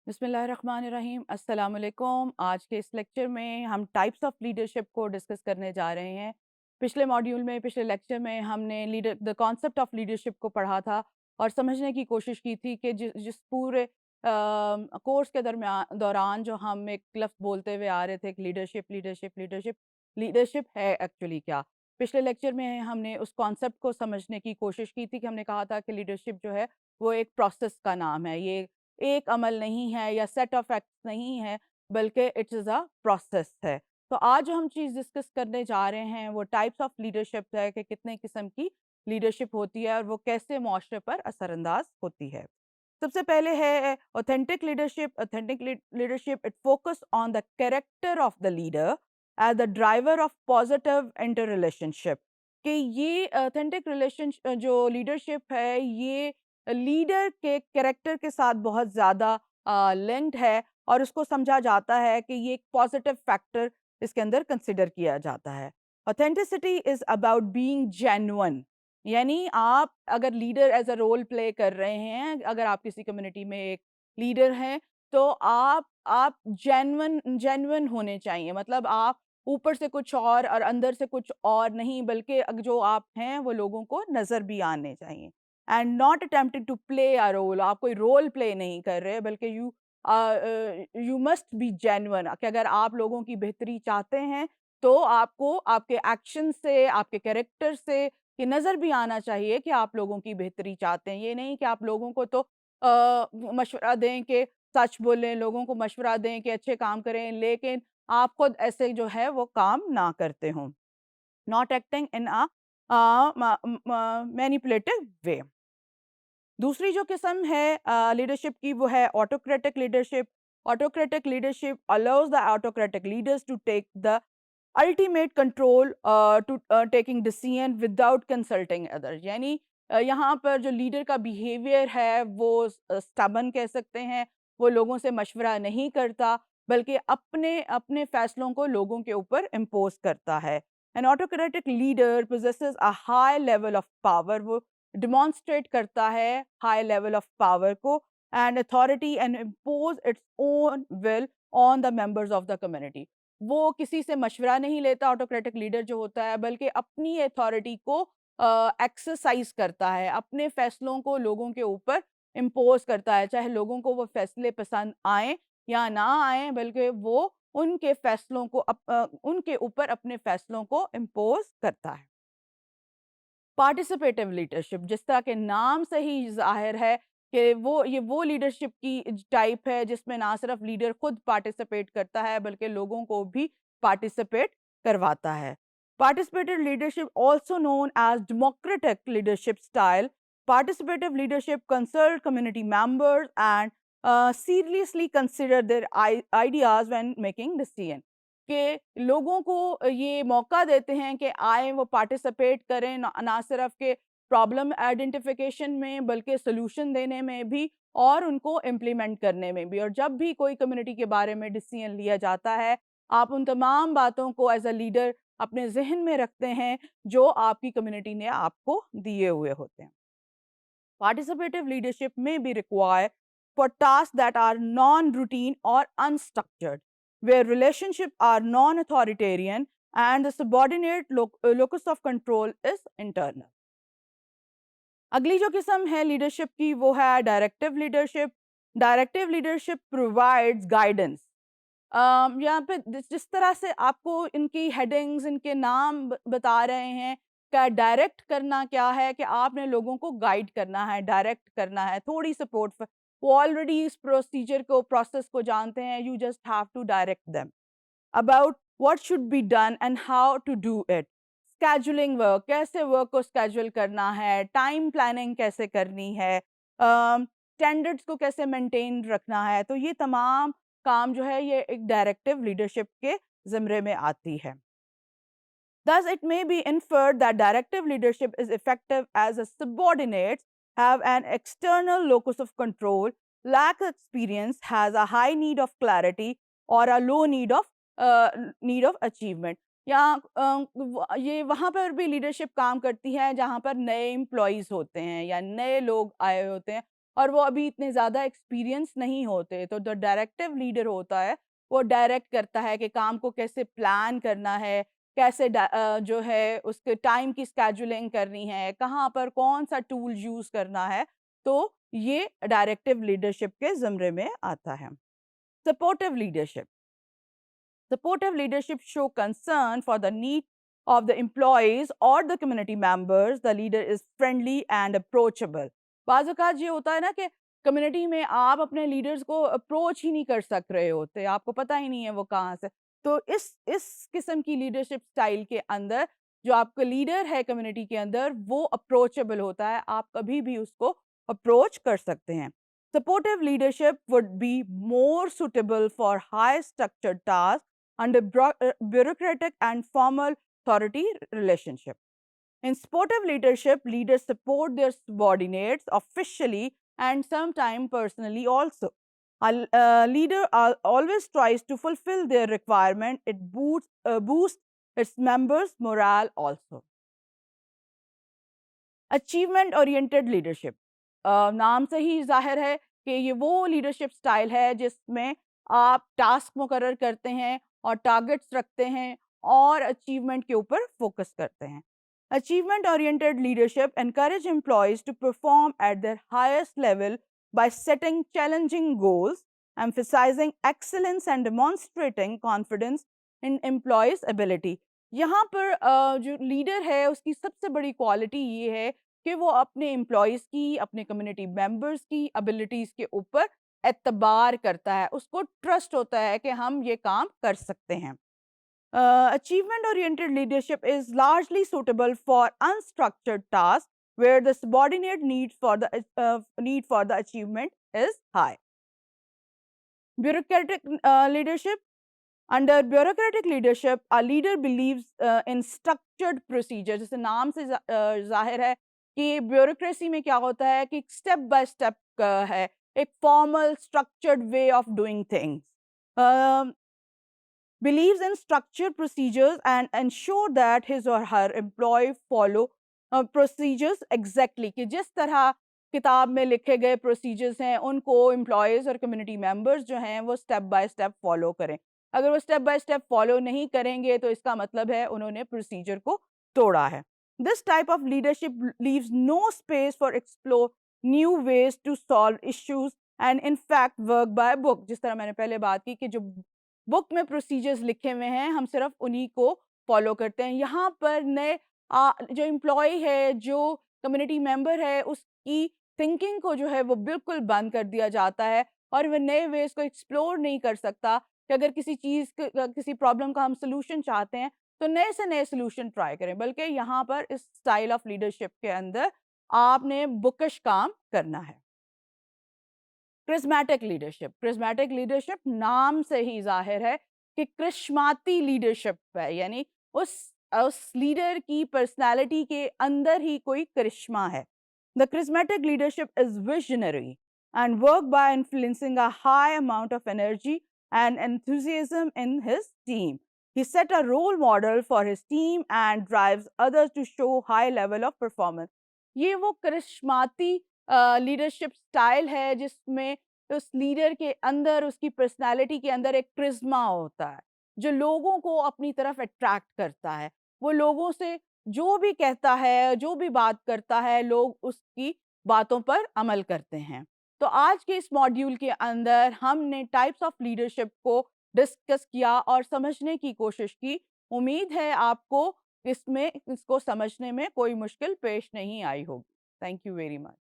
बिस्मिल्लाहिर्रहमानिर्रहीम अस्सलाम वालेकुम। आज के इस लेक्चर में हम टाइप्स ऑफ लीडरशिप को डिस्कस करने जा रहे हैं। पिछले मॉड्यूल में पिछले लेक्चर में हमने द कॉन्सेप्ट ऑफ लीडरशिप को पढ़ा था और समझने की कोशिश की थी कि जिस पूरे कोर्स के दौरान जो हम एक लफ्ज़ बोलते हुए आ रहे थे कि लीडरशिप लीडरशिप लीडरशिप लीडरशिप है एक्चुअली क्या। पिछले लेक्चर में हमने उस कॉन्सेप्ट को समझने की कोशिश की थी कि हमने कहा था कि लीडरशिप जो है वो एक प्रोसेस का नाम है। ये एक अमल नहीं है या सेट ऑफ एक्ट्स नहीं है, बल्कि इट्स इज़ अ प्रोसेस है। तो आज जो हम चीज़ डिस्कस करने जा रहे हैं वो टाइप्स ऑफ लीडरशिप है कि कितने किस्म की लीडरशिप होती है और वो कैसे मुआशरे पर असरअंदाज होती है। सबसे पहले है authentic leadership. Authentic leadership it focus on the character of the leader as the driver of positive interrelationship. कि ये ऑथेंटिक रिलेशन जो लीडरशिप है ये लीडर के कैरेक्टर के साथ बहुत ज़्यादा लिंक्ड है और उसको समझा जाता है कि ये एक पॉजिटिव फैक्टर इसके अंदर कंसिडर किया जाता है। Authenticity is about being genuine. यानी आप अगर leader as a role play कर रहे हैं, अगर आप किसी कम्युनिटी में एक लीडर हैं, तो आप जेन्युइन जेन्युइन होने चाहिए। मतलब आप ऊपर से कुछ और अंदर से कुछ और नहीं, बल्कि जो आप हैं वो लोगों को नज़र भी आने चाहिए। And not attempting to play a role. आप कोई रोल प्ले नहीं कर रहे, बल्कि यू मस्ट बी जेन्युइन। कि अगर आप लोगों की बेहतरी चाहते हैं तो आपको आपके एक्शन से, आपके कैरेक्टर से ये नज़र भी आना चाहिए कि आप लोगों की बेहतरी चाहते हैं। ये नहीं कि आप लोगों को तो मशवरा दें कि सच बोलें, लोगों को मशवरा दें कि अच्छे काम करें, लेकिन आप खुद ऐसे जो है वो काम ना करते हों। Not acting in a manipulative way. दूसरी जो किस्म है लीडरशिप की वो है autocratic leadership. Autocratic leadership allows the autocratic leaders to take the ultimate control to taking decision without consulting other. यानी यहाँ पर जो लीडर का बिहेवियर है वो स्टबन कह सकते हैं। वो लोगों से मशवरा नहीं करता, बल्कि अपने अपने फैसलों को लोगों के ऊपर इम्पोज करता है। N autocratic leader possesses a high level of power. वो डिमॉन्स्ट्रेट करता है हाई लेवल ऑफ पावर को and authority and impose its own will on the members of the community. वो किसी से मशवरा नहीं लेता ऑटोक्रेटिक लीडर जो होता है, बल्कि अपनी अथॉरिटी को एक्सरसाइज करता है, अपने फैसलों को लोगों के ऊपर इम्पोज करता है, चाहे लोगों को वो फैसले पसंद आए या ना आए, बल्कि वो उनके फैसलों को उनके ऊपर अपने फैसलों को इम्पोज करता है। पार्टिसिपेटिव लीडरशिप, जिस तरह के नाम से ही ज़ाहिर है कि वो लीडरशिप की टाइप है जिसमें ना सिर्फ लीडर खुद पार्टिसिपेट करता है, बल्कि लोगों को भी पार्टिसिपेट करवाता है। Participative leadership also known as democratic leadership style. Participative leadership consult community members and seriously consider their ideas when making decision. कि लोगों को ये मौका देते हैं कि आए वो पार्टिसिपेट करें, ना सिर्फ के प्रॉब्लम आइडेंटिफिकेशन में, बल्कि सोल्यूशन देने में भी और उनको इम्प्लीमेंट करने में भी। और जब भी कोई कम्युनिटी के बारे में डिसीजन लिया जाता है, आप उन तमाम बातों को एज अ लीडर अपने जहन में रखते हैं जो आपकी कम्युनिटी ने आपको दिए हुए होते हैं। Participative leadership may be required for tasks that are non-routine or unstructured, where relationships are non-authoritarian and the subordinate locus of control is internal. अगली जो किस्म है लीडरशिप की वो है directive leadership. Directive leadership provides guidance. यहाँ पे जिस तरह से आपको इनकी हेडिंग्स, इनके नाम बता रहे हैं, क्या डायरेक्ट करना क्या है कि आपने लोगों को गाइड करना है, डायरेक्ट करना है, थोड़ी सपोर्ट। वो ऑलरेडी इस प्रोसीजर को, प्रोसेस को जानते हैं। You just have to direct them about what should be done and how to do it. Scheduling work, कैसे वर्क को स्केजुअल करना है, टाइम प्लानिंग कैसे करनी है, स्टैंडर्ड्स को कैसे मेंटेन रखना है। तो ये तमाम काम जो है ये एक डायरेक्टिव लीडरशिप के ज़िम्रे में आती है। Thus, it may be inferred that directive leadership is effective as a subordinates have an external locus of control, lack experience, has a high need of clarity, or a low need of achievement. या ये वहाँ पर भी leadership काम करती है जहाँ पर नए एम्प्लॉयज़ होते हैं या नए लोग आए होते हैं और वो अभी इतने ज़्यादा एक्सपीरियंस नहीं होते। तो जो डायरेक्टिव लीडर होता है, वो डायरेक्ट करता है कि काम को कैसे प्लान करना है, कैसे जो है उसके टाइम की स्केड्यूलिंग करनी है, कहाँ पर कौन-सा टूल यूज़ करना है, तो ये डायरेक्टिव लीडरशिप के ज़िम्रे में आता है। Supportive leadership. Supportive leadership show concern for the need of the employees or the community members. The leader is friendly and approachable. बाज़ औक़ात ये होता है ना कि कम्युनिटी में आप अपने लीडर्स को अप्रोच ही नहीं कर सक रहे होते, आपको पता ही नहीं है वो कहाँ से। तो इस किस्म की लीडरशिप स्टाइल के अंदर जो आपका लीडर है कम्युनिटी के अंदर, वो अप्रोचेबल होता है, आप कभी भी उसको अप्रोच कर सकते हैं। Supportive leadership would be more suitable for high structured tasks under bureaucratic and formal authority relationship. In supportive leadership, leaders support their subordinates officially and sometimes personally also. A leader always tries to fulfill their requirement. It boosts its members' morale also. Achievement oriented leadership. नाम से ही ज़ाहिर है कि ये वो leadership style है जिसमें आप टास्क मुकर्रर करते हैं और टारगेट्स रखते हैं और अचीवमेंट के ऊपर फोकस करते हैं। Achievement oriented leadership encourage employees to perform at their highest level by setting challenging goals, emphasizing excellence and demonstrating confidence in employees' ability. यहाँ पर जो लीडर है उसकी सबसे बड़ी क्वालिटी ये है कि वो अपने एम्प्लॉयज़ की, अपने कम्युनिटी मेंबर्स की एबिलिटीज़ के ऊपर एतबार करता है, उसको ट्रस्ट होता है कि हम ये काम कर सकते हैं। Achievement oriented leadership is largely suitable for unstructured tasks where the subordinate need for the achievement is high. Bureaucratic leadership. Under bureaucratic leadership, a leader believes in structured procedure. जैसे नाम से जाहिर है कि ब्यूरोक्रेसी में क्या होता है कि स्टेप बाय स्टेप है, एक formal structured way of doing things. Believes in structured procedures and ensure that his or her employee follow procedures exactly, कि जिस तरह किताब में लिखे गए प्रोसीजर्स हैं उनको एम्प्लॉयज़ और कम्युनिटी मेंबर्स जो हैं वो स्टेप बाय स्टेप फॉलो करें। अगर वो स्टेप बाय स्टेप फॉलो नहीं करेंगे तो इसका मतलब है उन्होंने प्रोसीजर को तोड़ा है। This type of leadership leaves no space for explore new ways to solve issues and in fact work by book. जिस तरह मैंने पहले बात की कि जो बुक में प्रोसीजर्स लिखे हुए हैं हम सिर्फ उन्हीं को फॉलो करते हैं। यहाँ पर नए जो एम्प्लॉय है, जो कम्युनिटी मेंबर है, उसकी थिंकिंग को जो है वो बिल्कुल बंद कर दिया जाता है और वह नए वेज को एक्सप्लोर नहीं कर सकता कि अगर किसी चीज़ किसी प्रॉब्लम का हम सोल्यूशन चाहते हैं तो नए से नए सोल्यूशन ट्राई करें। बल्कि यहाँ पर इस स्टाइल ऑफ लीडरशिप के अंदर आपने बुकिश काम करना है। क्रिस्मेटिक लीडरशिप नाम से ही जाहिर है कि क्रिश्माती लीडरशिप है, यानी उस लीडर की पर्सनालिटी के अंदर ही कोई करिश्मा है। The charismatic leadership is visionary and work by influencing a high amount of energy and enthusiasm in his team. He set a role model for his team and drives others to show high level of performance. ये वो करिश्माती leadership style है जिसमें उस leader के अंदर, उसकी personality के अंदर एक क्रिश्मा होता है जो लोगों को अपनी तरफ अट्रैक्ट करता है। वो लोगों से जो भी कहता है, जो भी बात करता है, लोग उसकी बातों पर अमल करते हैं। तो आज के इस मॉड्यूल के अंदर हमने टाइप्स ऑफ लीडरशिप को डिस्कस किया और समझने की कोशिश की। उम्मीद है आपको इसको समझने में कोई मुश्किल पेश नहीं आई होगी। Thank you very much.